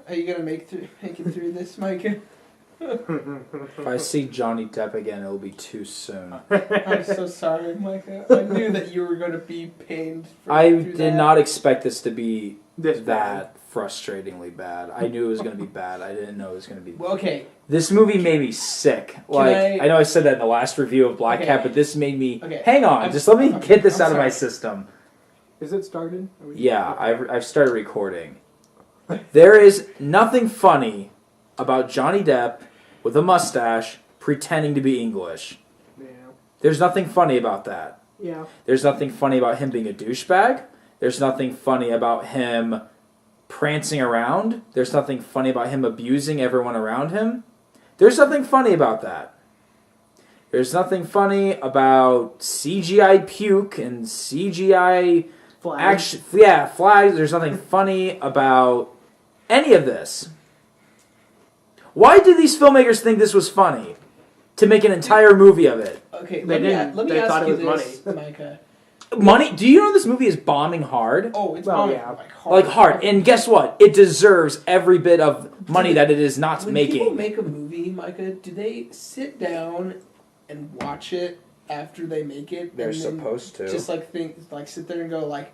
Are you gonna make it through this, Micah? If I see Johnny Depp again, it'll be too soon. I'm so sorry, Micah. I knew that you were gonna be pained. I did not expect this to be This that frustratingly bad. I knew it was going to be bad. I didn't know it was going to be. Well, okay. This movie made me sick. I know I said that in the last review of Black Cat, but this made me. Okay. Hang on, just let me get this out of my system. Is it started? Yeah, I've started recording. There is nothing funny about Johnny Depp with a mustache pretending to be English. Yeah. There's nothing funny about that. Yeah. There's nothing funny about him being a douchebag. There's nothing funny about him prancing around. There's nothing funny about him abusing everyone around him. There's nothing funny about that. There's nothing funny about CGI puke and CGI Flags. Flags. There's nothing funny about any of this. Why did these filmmakers think this was funny? To make an entire movie of it. Okay, let me ask you this, Micah. Money? Do you know this movie is bombing hard? Oh, it's bombing like hard. And guess what? It deserves every bit of money that it is not making. When people make a movie, Micah, do they sit down and watch it after they make it? They're supposed to. Just sit there and go like,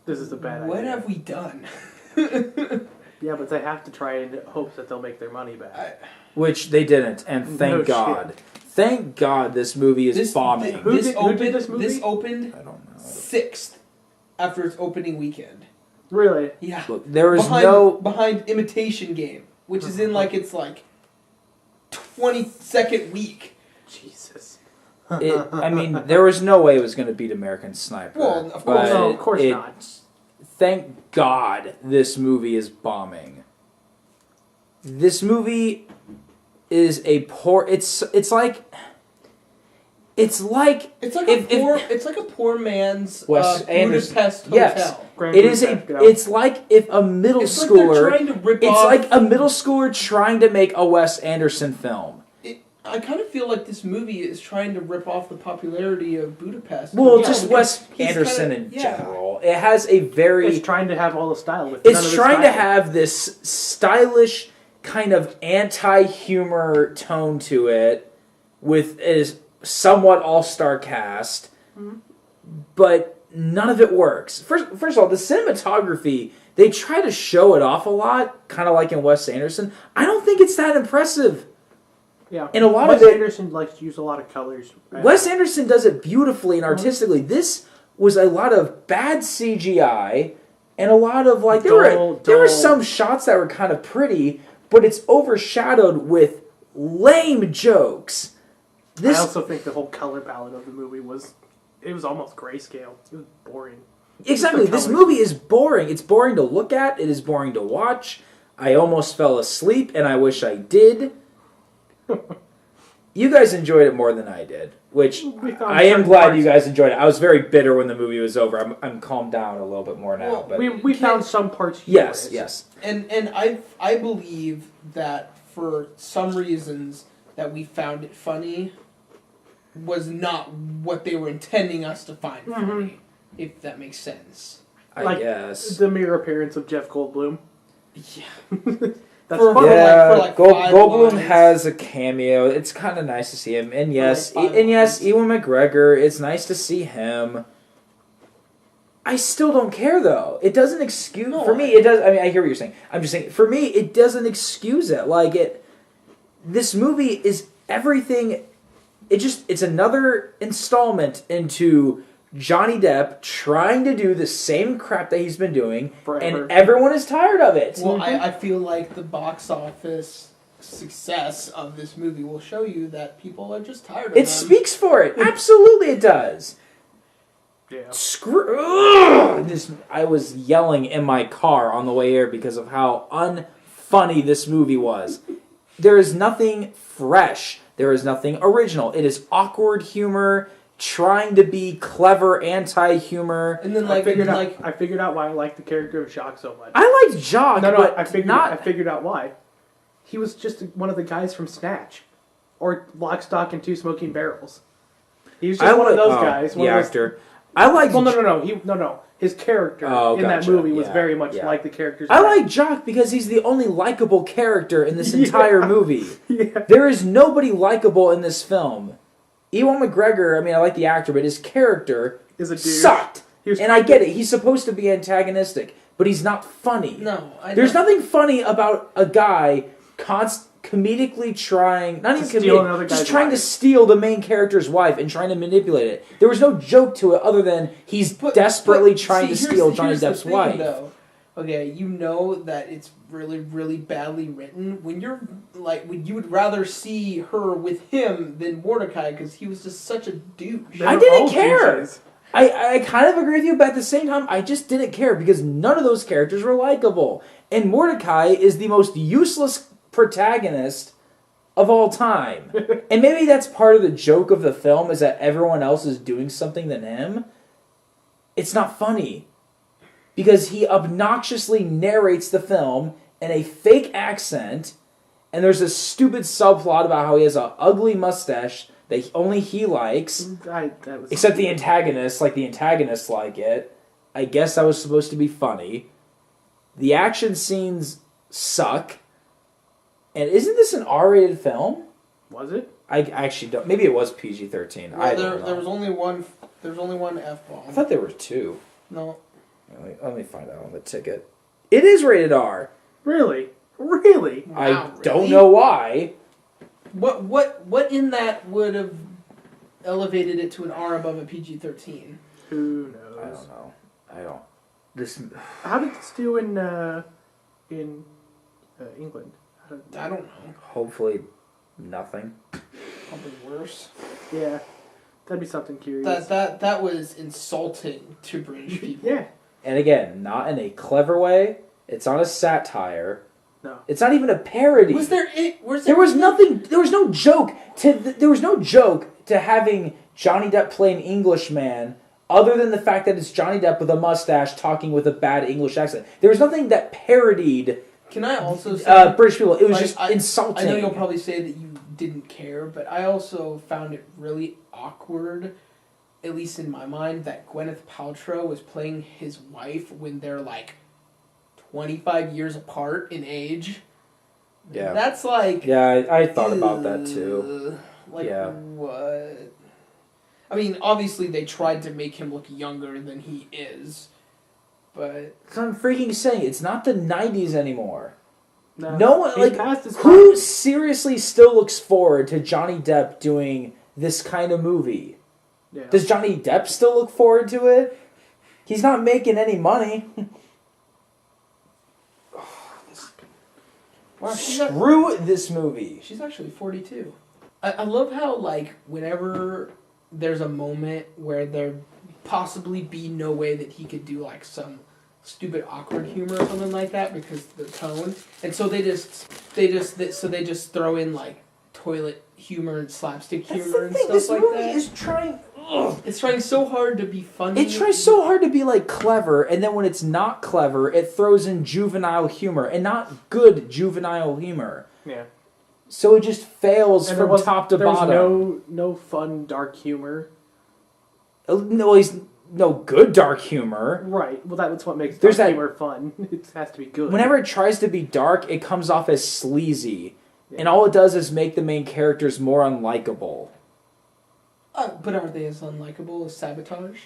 "This is a bad idea. What have we done?" Yeah, but they have to try in hopes that they'll make their money back. Which they didn't, and thank God. Shit. Thank God this movie is bombing. Who did this movie? This opened I don't know. 6th after its opening weekend. Really? Yeah. Look, there was behind Imitation Game, which is in its 22nd week. Jesus. There was no way it was going to beat American Sniper. Well, of course, no, of course not. Thank God this movie is bombing. This movie is a poor. It's like a poor man's Budapest hotel. Yes, it is It's like if a middle schooler. It's like a middle schooler trying to make a Wes Anderson film. I kind of feel like this movie is trying to rip off the popularity of Budapest. Well, just Wes Anderson in general. It has a very. It's trying to have all the style with it. It's trying to have this stylish kind of anti-humor tone to it, with a somewhat all-star cast, but none of it works. First of all, the cinematography, they try to show it off a lot, kind of like in Wes Anderson. I don't think it's that impressive. Yeah, and a lot Wes of it, Anderson likes to use a lot of colors. Wes Anderson does it beautifully and artistically. This was a lot of bad CGI, and a lot of there were some shots that were kind of pretty, but it's overshadowed with lame jokes. I also think the whole color palette of the movie was almost grayscale. It was boring. Exactly. This movie is boring. It's boring to look at. It is boring to watch. I almost fell asleep, and I wish I did. You guys enjoyed it more than I did, which I am glad you guys enjoyed it. I was very bitter when the movie was over. I'm calmed down a little bit more now. Well, but we found some parts humorous. Yes. And I believe that for some reasons that we found it funny was not what they were intending us to find funny, if that makes sense. I guess. The mere appearance of Jeff Goldblum. Yeah. That's Goldblum has a cameo. It's kind of nice to see him. And yes, Ewan McGregor, it's nice to see him. I still don't care, though. It doesn't excuse... for me, it does... I mean, I hear what you're saying. I'm just saying, for me, it doesn't excuse it. This movie is everything... It's another installment into Johnny Depp trying to do the same crap that he's been doing, forever. And everyone is tired of it. Well, I feel like the box office success of this movie will show you that people are just tired of it. It speaks for it. Absolutely it does. Yeah. I was yelling in my car on the way here because of how unfunny this movie was. There is nothing fresh. There is nothing original. It is awkward humor, trying to be clever anti-humor. And then I figured out why I liked the character of Jacques so much. I liked Jacques, but I figured out why. He was just one of the guys from Snatch, or Lock, Stock, and Two Smoking Barrels. He was just one of those guys. The actor. I like. Well, no. His character in that movie was very much like the characters. I like Jock because he's the only likable character in this entire movie. Yeah. There is nobody likable in this film. Ewan McGregor, I mean, I like the actor, but his character is a dude. Sucked. And I get it. He's supposed to be antagonistic, but he's not funny. No, There's nothing funny about a guy comedically trying, not even comedic, just trying to steal the main character's wife and trying to manipulate it. There was no joke to it other than he's desperately trying to steal Johnny Depp's wife. Though. Okay, you know that it's really, really badly written. When you're when you would rather see her with him than Mortdecai because he was just such a douche. I didn't care. I kind of agree with you, but at the same time, I just didn't care because none of those characters were likable. And Mortdecai is the most useless protagonist of all time. And maybe that's part of the joke of the film is that everyone else is doing something than him. It's not funny. Because he obnoxiously narrates the film in a fake accent, and there's a stupid subplot about how he has an ugly mustache that only he likes, except the antagonists like it. I guess that was supposed to be funny. The action scenes suck. And isn't this an R-rated film? Was it? I actually don't. Maybe it was PG-13. Well, there was only one. There was only one F-bomb. I thought there were two. No. Let me find out on the ticket. It is rated R. Really? Really? I don't know why. What in that would have elevated it to an R above a PG-13? Who knows? I don't know. I don't. This. How did this do in England? I don't know. Hopefully, nothing. Probably worse. Yeah, that'd be something curious. That was insulting to British people. Yeah. And again, not in a clever way. It's on a satire. No. It's not even a parody. There was nothing. There was no joke to having Johnny Depp play an Englishman, other than the fact that it's Johnny Depp with a mustache talking with a bad English accent. There was nothing that parodied. Can I also say British people? It was just insulting. I know you'll probably say that you didn't care, but I also found it really awkward, at least in my mind, that Gwyneth Paltrow was playing his wife when they're 25 years apart in age. Yeah. That's Yeah, I thought about that too. What? I mean, obviously they tried to make him look younger than he is, but... So I'm freaking saying, it's not the 90s anymore. No one, who seriously still looks forward to Johnny Depp doing this kind of movie? Yeah. Does Johnny Depp still look forward to it? He's not making any money. Wow, screw this movie. She's actually 42. I love how, whenever there's a moment where there possibly be no way that he could do, some stupid awkward humor or something like that because of the tone, and so they just throw in, toilet humor and slapstick humor and stuff this like movie that. Is trying... It's trying so hard to be funny. It tries so hard to be clever, and then when it's not clever, it throws in juvenile humor, and not good juvenile humor. Yeah. So it just fails from top to bottom. There was no fun dark humor. No good dark humor. Right. Well, that's what makes dark humor fun. It has to be good. Whenever it tries to be dark, it comes off as sleazy, and all it does is make the main characters more unlikable. But are they as unlikable as Sabotage?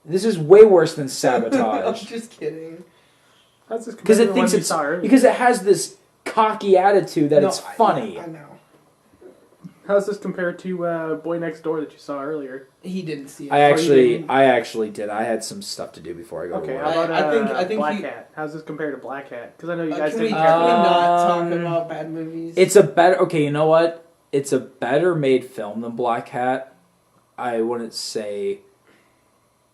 This is way worse than Sabotage. I'm just kidding. Because it thinks because it has this cocky attitude that it's funny. I know. How's this compared to Boy Next Door that you saw earlier? He didn't see it. I actually did. I had some stuff to do before I go to work. How about I think Black Hat? How's this compared to Black Hat? Because I know you guys didn't care. Can we not talk about bad movies? It's a better... Okay, you know what? It's a better made film than Black Hat. I wouldn't say...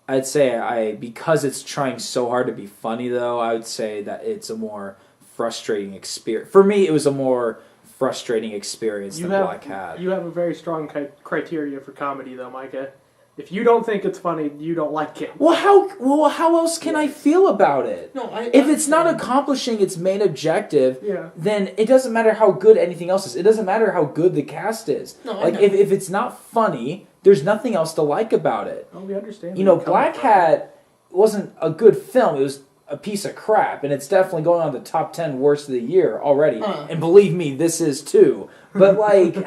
I'd say because it's trying so hard to be funny, though, I would say that it's a more frustrating experience. For me, it was a more frustrating experience than Black Hat. You have a very strong criteria for comedy, though, Micah. If you don't think it's funny, you don't like it. Well, how else can I feel about it? No, if it's not accomplishing its main objective, Yeah. then it doesn't matter how good anything else is. It doesn't matter how good the cast is. No, like if it's not funny, there's nothing else to like about it. Oh, we understand. You know, Black Hat wasn't a good film. It was a piece of crap, and it's definitely going on the top 10 worst of the year already. And believe me, this is too. But like,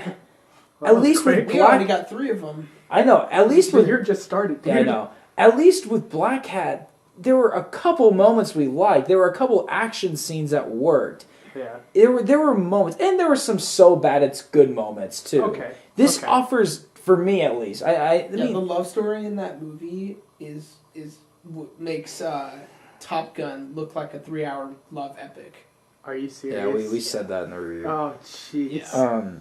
at least with we already got 3 of them. I know. At least with you're just started. Dude. Yeah, I know. At least with Black Hat, there were a couple moments we liked. There were a couple action scenes that worked. Yeah. There were moments, and there were some so bad it's good moments too. Okay. This offers, for me at least, I mean, the love story in that movie is what makes Top Gun look like a 3-hour love epic. Are you serious? Yeah, we said that in the review. Oh, jeez. Yeah.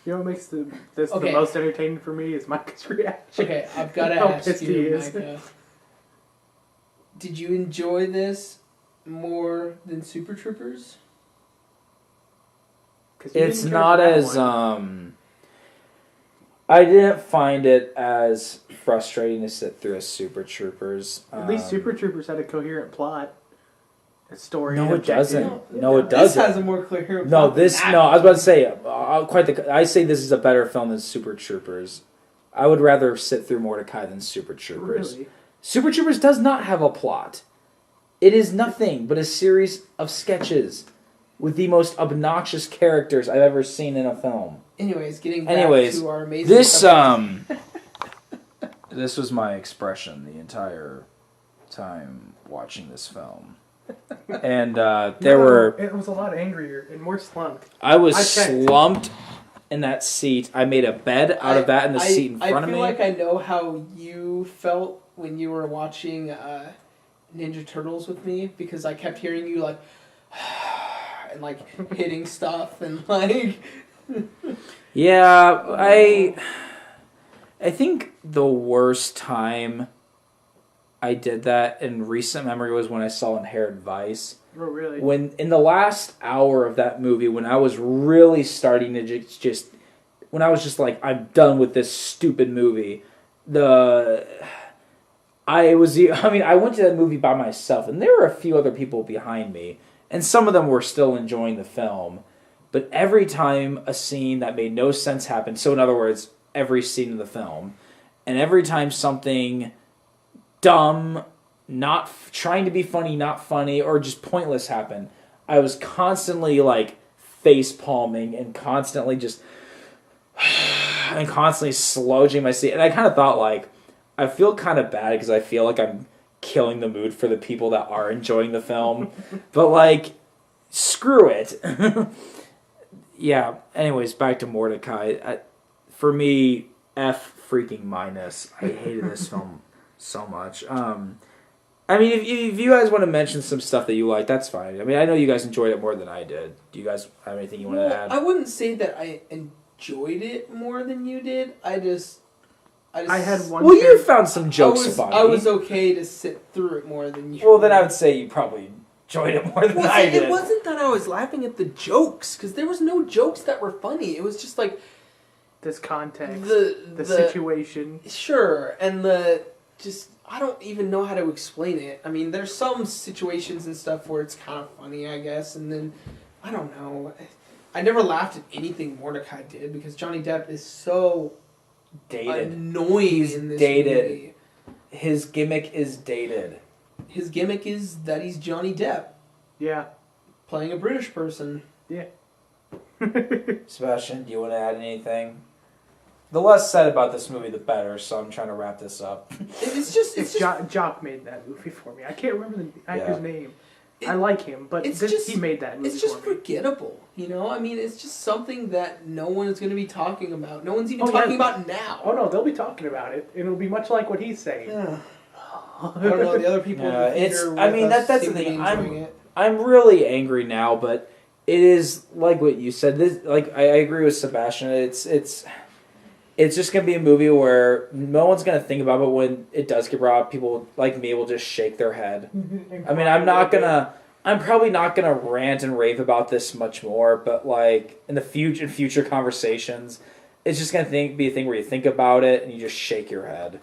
You know what makes the most entertaining for me is Micah's reaction. Okay, I've got to ask you, Micah. Did you enjoy this more than Super Troopers? It's not as I didn't find it as frustrating to sit through as Super Troopers. At least Super Troopers had a coherent plot. A story. No, it doesn't. No, it This doesn't. has a more clear plot. No, I was about to say, I say this is a better film than Super Troopers. I would rather sit through Mortdecai than Super Troopers. Really? Super Troopers does not have a plot. It is nothing but a series of sketches with the most obnoxious characters I've ever seen in a film. Anyways, getting back to our amazing this this was my expression the entire time watching this film. And it was a lot angrier and more slumped. I was slumped in that seat. I made a bed out of that in the seat in front of me. I feel like I know how you felt when you were watching Ninja Turtles with me, because I kept hearing you like and like hitting stuff and like Yeah, I think the worst time I did that in recent memory was when I saw Inherent Vice. Oh, really? When in the last hour of that movie, when I was really starting to when I was just like, I'm done with this stupid movie. I went to that movie by myself, and there were a few other people behind me, and some of them were still enjoying the film. But every time a scene that made no sense happened, so in other words, every scene of the film, and every time something dumb, not trying to be funny, not funny, or just pointless happened, I was constantly like face palming and constantly slouching my seat. And I kind of thought, like, I feel kind of bad because I feel like I'm killing the mood for the people that are enjoying the film. But like, screw it. Yeah, anyways, back to Mortdecai. For me, F freaking minus. I hated this film so much. I mean, if you guys want to mention some stuff that you like, that's fine. I mean, I know you guys enjoyed it more than I did. Do you guys have anything you want to add? I wouldn't say that I enjoyed it more than you did. I had one. Well, you found some jokes funny. I was okay to sit through it more than you. Well, then I would say you probably enjoyed it more than I did. It wasn't that I was laughing at the jokes, because there was no jokes that were funny. It was just like this context, the situation. Sure, and I don't even know how to explain it. I mean, there's some situations and stuff where it's kind of funny, I guess, and then, I don't know. I never laughed at anything Mortdecai did, because Johnny Depp is so dated. Annoying in this movie. His gimmick is dated. His gimmick is that he's Johnny Depp. Yeah. Playing a British person. Yeah. Sebastian, do you want to add anything? The less said about this movie, the better, so I'm trying to wrap this up. Jock made that movie for me. I can't remember the actor's name. I like him, but he made that movie for me. It's just forgettable, you know? I mean, it's just something that no one is going to be talking about. No one's even talking about now. Oh, no, they'll be talking about it. It'll be much like what he's saying. Yeah. I don't know, the other people that's the thing. I'm really angry now, but it is like what you said. I agree with Sebastian. It's just going to be a movie where no one's going to think about it, but when it does get brought up, people like me will just shake their head. I mean, I'm probably not going to rant and rave about this much more, but like in future conversations, it's just gonna be a thing where you think about it and you just shake your head.